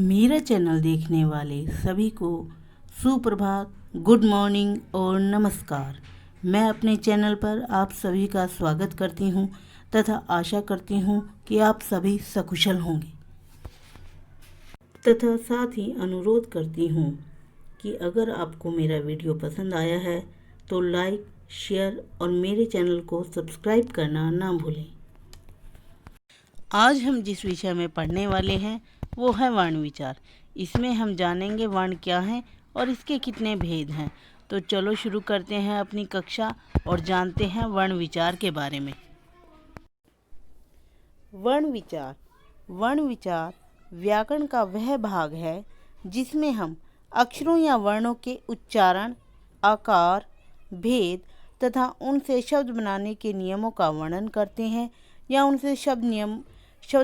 मेरा चैनल देखने वाले सभी को सुप्रभात, गुड मॉर्निंग और नमस्कार। मैं अपने चैनल पर आप सभी का स्वागत करती हूं तथा आशा करती हूं कि आप सभी सकुशल होंगे तथा साथ ही अनुरोध करती हूं कि अगर आपको मेरा वीडियो पसंद आया है तो लाइक, शेयर और मेरे चैनल को सब्सक्राइब करना ना भूलें। आज हम जिस विषय में पढ़ने वाले हैं वो है वर्ण विचार। इसमें हम जानेंगे वर्ण क्या है और इसके कितने भेद हैं। तो चलो शुरू करते हैं अपनी कक्षा और जानते हैं वर्ण विचार के बारे में। वर्ण विचार व्याकरण का वह भाग है जिसमें हम अक्षरों या वर्णों के उच्चारण, आकार, भेद तथा उनसे शब्द बनाने के नियमों का वर्णन करते हैं या उनसे शब्द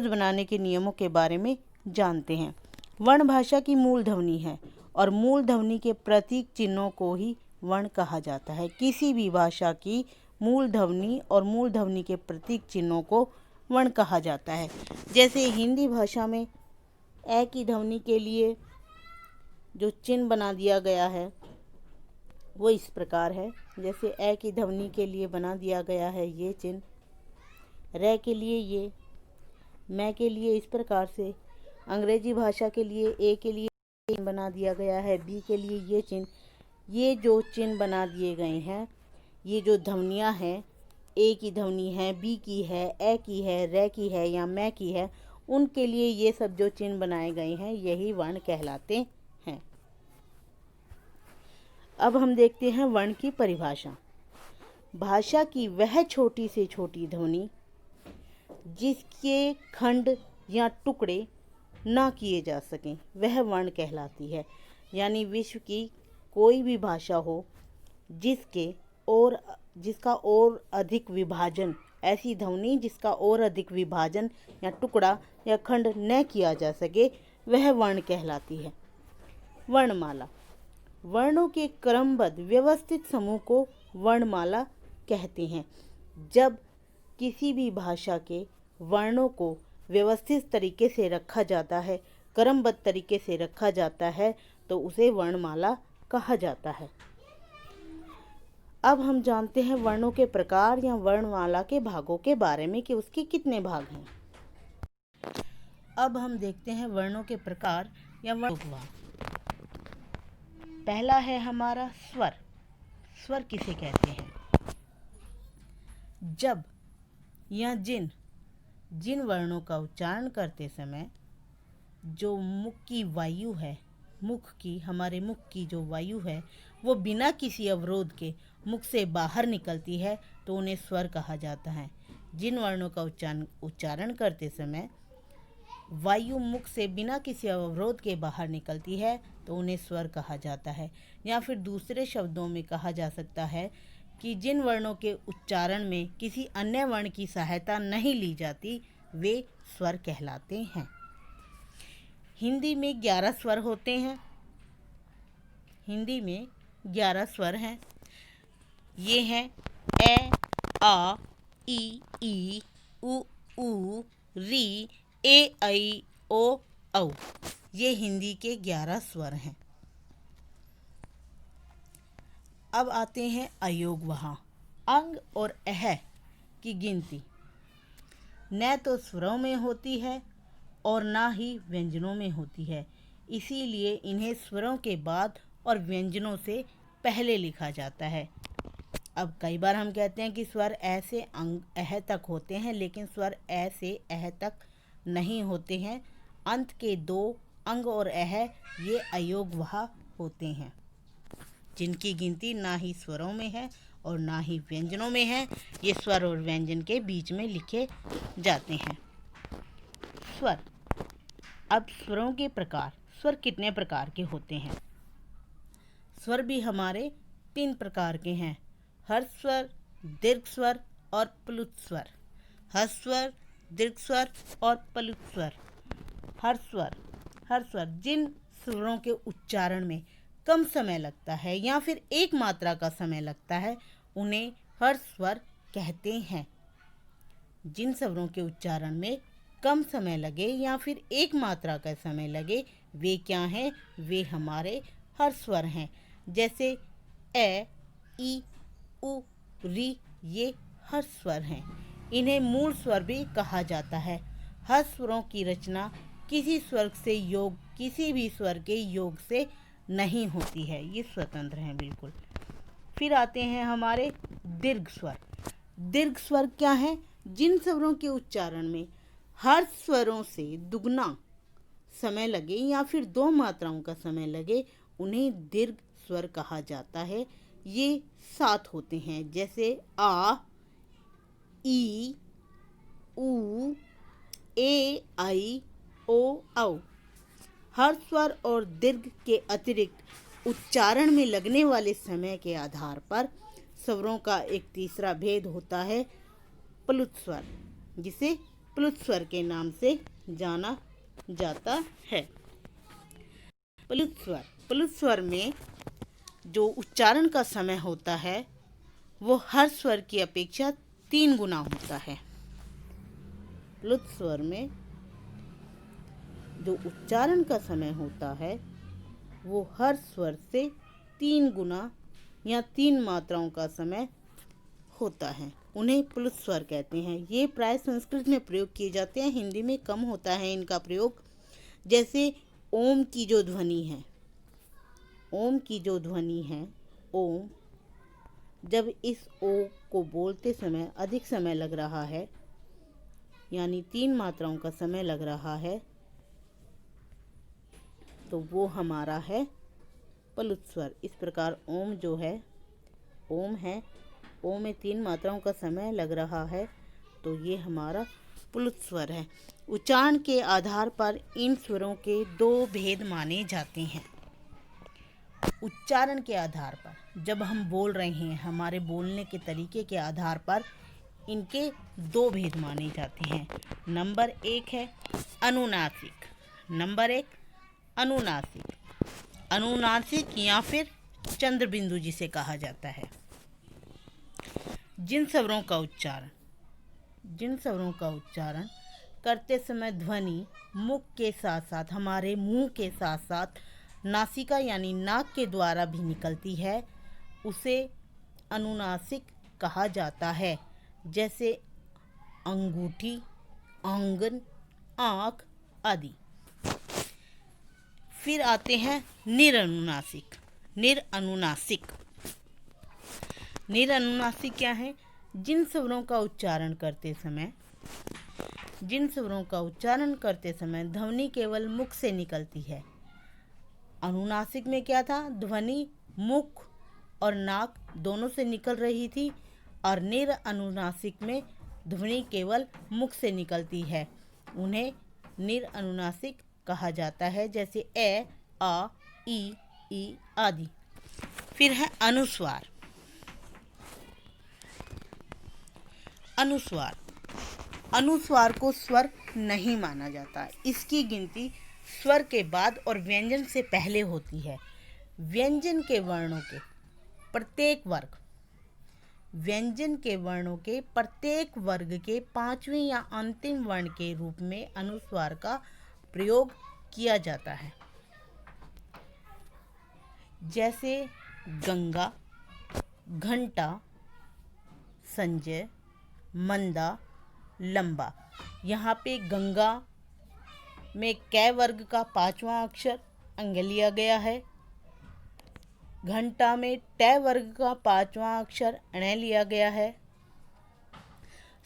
बनाने के नियमों के बारे में जानते हैं। वर्ण भाषा की मूल ध्वनि है और मूल ध्वनि के प्रतीक चिन्हों को ही वर्ण कहा जाता है। किसी भी भाषा की मूल ध्वनि और मूल ध्वनि के प्रतीक चिन्हों को वर्ण कहा जाता है। जैसे हिंदी भाषा में ए की ध्वनि के लिए जो चिन्ह बना दिया गया है वो इस प्रकार है। जैसे ए की ध्वनि के लिए बना दिया गया है ये चिन्ह, रे के लिए ये, मैं के लिए इस प्रकार से। अंग्रेजी भाषा के लिए ए के लिए चिन्ह बना दिया गया है, बी के लिए ये चिन्ह। ये जो चिन्ह बना दिए गए हैं, ये जो ध्वनियाँ हैं, ए की ध्वनि है, बी की है, ए की है, रे की है या मैं की है, उनके लिए ये सब जो चिन्ह बनाए गए हैं यही वर्ण कहलाते हैं। अब हम देखते हैं वर्ण की परिभाषा। भाषा की वह छोटी से छोटी ध्वनि जिसके खंड या टुकड़े ना किए जा सकें वह वर्ण कहलाती है। यानी विश्व की कोई भी भाषा हो जिसका और अधिक विभाजन, ऐसी ध्वनि जिसका और अधिक विभाजन या टुकड़ा या खंड न किया जा सके वह वर्ण कहलाती है। वर्णमाला वर्णों के क्रमबद्ध व्यवस्थित समूह को वर्णमाला कहते हैं। जब किसी भी भाषा के वर्णों को व्यवस्थित तरीके से रखा जाता है, क्रमबद्ध तरीके से रखा जाता है तो उसे वर्णमाला कहा जाता है। अब हम जानते हैं वर्णों के प्रकार या वर्णमाला के भागों के बारे में कि उसके कितने भाग हैं। अब हम देखते हैं वर्णों के प्रकार या वर्ण। पहला है हमारा स्वर। स्वर किसे कहते हैं? जब या जिन वर्णों का उच्चारण करते समय जो मुख की वायु है, हमारे मुख की जो वायु है वो बिना किसी अवरोध के मुख से बाहर निकलती है तो उन्हें स्वर कहा जाता है। जिन वर्णों का उच्चारण करते समय वायु मुख से बिना किसी अवरोध के बाहर निकलती है तो उन्हें स्वर कहा जाता है। या फिर दूसरे शब्दों में कहा जा सकता है कि जिन वर्णों के उच्चारण में किसी अन्य वर्ण की सहायता नहीं ली जाती वे स्वर कहलाते हैं। हिंदी में 11 स्वर होते हैं। हिंदी में 11 स्वर हैं। ये हैं ए, आ, ई, उ, री, ए, ऐ, ओ, औ। ये हिंदी के 11 स्वर हैं। अब आते हैं अयोग वहाँ। अंग और अह की गिनती न तो स्वरों में होती है और ना ही व्यंजनों में होती है, इसीलिए इन्हें स्वरों के बाद और व्यंजनों से पहले लिखा जाता है। अब कई बार हम कहते हैं कि स्वर ए से अह तक होते हैं, लेकिन स्वर ए से अह तक नहीं होते हैं। अंत के 2 अंग और अह ये अयोग वहा होते हैं, जिनकी गिनती ना ही स्वरों में है और ना ही व्यंजनों में है। ये स्वर और व्यंजन के बीच में लिखे जाते हैं। स्वर। अब स्वरों के प्रकार। स्वर कितने प्रकार के होते हैं? स्वर भी हमारे 3 प्रकार के हैं: हर्ष स्वर, दीर्घ स्वर और प्लुत स्वर। हर्ष स्वर, दीर्घ स्वर और प्लुत स्वर। हर्ष स्वर जिन स्वरों के उच्चारण में कम समय लगता है या फिर एक मात्रा का समय लगता है उन्हें हर्ष स्वर कहते हैं। जिन स्वरों के उच्चारण में कम समय लगे या फिर एक मात्रा का समय लगे वे क्या हैं? वे हमारे हर्ष स्वर हैं। जैसे ए, ई, उ, री, ये हर्ष स्वर हैं। इन्हें मूल स्वर भी कहा जाता है। हर्ष स्वरों की रचना किसी स्वर से योग, किसी भी स्वर के योग से नहीं होती है, ये स्वतंत्र हैं बिल्कुल। फिर आते हैं हमारे दीर्घ स्वर। दीर्घ स्वर क्या है? जिन स्वरों के उच्चारण में हर्ष स्वरों से दुगना समय लगे या फिर 2 मात्राओं का समय लगे, उन्हें दीर्घ स्वर कहा जाता है। ये 7 होते हैं, जैसे आ, ई, उ, ए, आई, ओ, औ। हर्ष स्वर और दीर्घ के अतिरिक्त उच्चारण में लगने वाले समय के आधार पर स्वरों का एक तीसरा भेद होता है, प्लुत स्वर, जिसे प्लुत स्वर के नाम से जाना जाता है। प्लुत स्वर में जो उच्चारण का समय होता है वो हर स्वर की अपेक्षा 3 गुना होता है। प्लुत स्वर में जो उच्चारण का समय होता है वो हर स्वर से 3 गुना या 3 मात्राओं का समय होता है। उन्हें प्लुत स्वर कहते हैं। ये प्राय संस्कृत में प्रयोग किए जाते हैं, हिंदी में कम होता है इनका प्रयोग। जैसे ओम की जो ध्वनि है, ओम की जो ध्वनि है, ओम, जब इस ओ को बोलते समय अधिक समय लग रहा है, यानी 3 मात्राओं का समय लग रहा है, तो वो हमारा है प्लुत स्वर। इस प्रकार ओम जो है, ओम है, ओम में 3 मात्राओं का समय लग रहा है, तो ये हमारा प्लुत स्वर है। उच्चारण के आधार पर इन स्वरों के 2 भेद माने जाते हैं। उच्चारण के आधार पर जब हम बोल रहे हैं, हमारे बोलने के तरीके के आधार पर इनके 2 भेद माने जाते हैं। नंबर 1 है अनुनासिक। नंबर 1 अनुनासिक। अनुनासिक या फिर चंद्र बिंदु जिसे कहा जाता है। जिन स्वरों का उच्चारण करते समय ध्वनि मुख के साथ साथ, हमारे मुंह के साथ साथ नासिका यानी नाक के द्वारा भी निकलती है, उसे अनुनासिक कहा जाता है। जैसे अंगूठी, आंगन, आँख आदि। फिर आते हैं निरनुनासिक। निरनुनासिक क्या है? जिन स्वरों का उच्चारण करते समय ध्वनि केवल मुख से निकलती है। अनुनासिक में क्या था? ध्वनि मुख और नाक दोनों से निकल रही थी, और निरनुनासिक में ध्वनि केवल मुख से निकलती है। उन्हें निरनुनासिक कहा जाता है, जैसे ए, आ, ई आदि। फिर है अनुस्वार। अनुस्वार को स्वर नहीं माना जाता। इसकी गिनती स्वर के बाद और व्यंजन से पहले होती है। व्यंजन के वर्णों के प्रत्येक वर्ग के 5वें या अंतिम वर्ण के रूप में अनुस्वार का प्रयोग किया जाता है। जैसे गंगा, घंटा, संजय, मंदा, लंबा। यहाँ पे गंगा में कै वर्ग का 5वां अक्षर अंग लिया गया है। घंटा में ट वर्ग का 5वां अक्षर ण लिया गया है।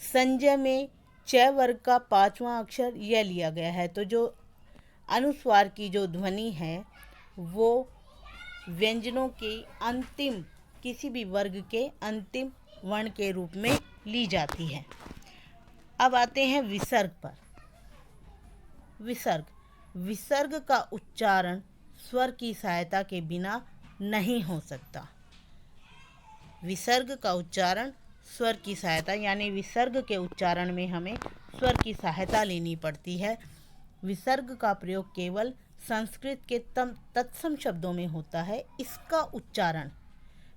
संजय में च वर्ग का 5वां अक्षर य लिया गया है। तो जो अनुस्वार की जो ध्वनि है वो व्यंजनों के अंतिम, किसी भी वर्ग के अंतिम वर्ण के रूप में ली जाती है। अब आते हैं विसर्ग पर। विसर्ग का उच्चारण स्वर की सहायता के बिना नहीं हो सकता। विसर्ग का उच्चारण स्वर की सहायता, यानी विसर्ग के उच्चारण में हमें स्वर की सहायता लेनी पड़ती है। विसर्ग का प्रयोग केवल संस्कृत के तत्सम शब्दों में होता है। इसका उच्चारण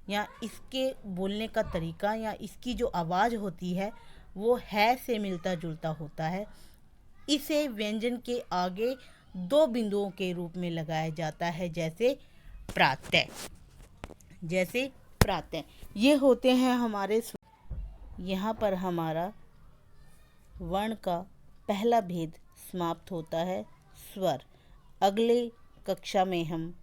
या इसके बोलने का तरीका या इसकी जो आवाज़ होती है वो है से मिलता जुलता होता है। इसे व्यंजन के आगे दो बिंदुओं के रूप में लगाया जाता है, जैसे प्रातः। ये होते हैं हमारे यहाँ पर हमारा वर्ण का पहला भेद समाप्त होता है, स्वर। अगले कक्षा में हम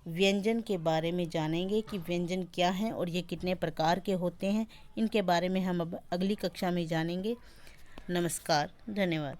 व्यंजन के बारे में जानेंगे कि व्यंजन क्या हैं और ये कितने प्रकार के होते हैं। इनके बारे में हम अब अगली कक्षा में जानेंगे। नमस्कार, धन्यवाद।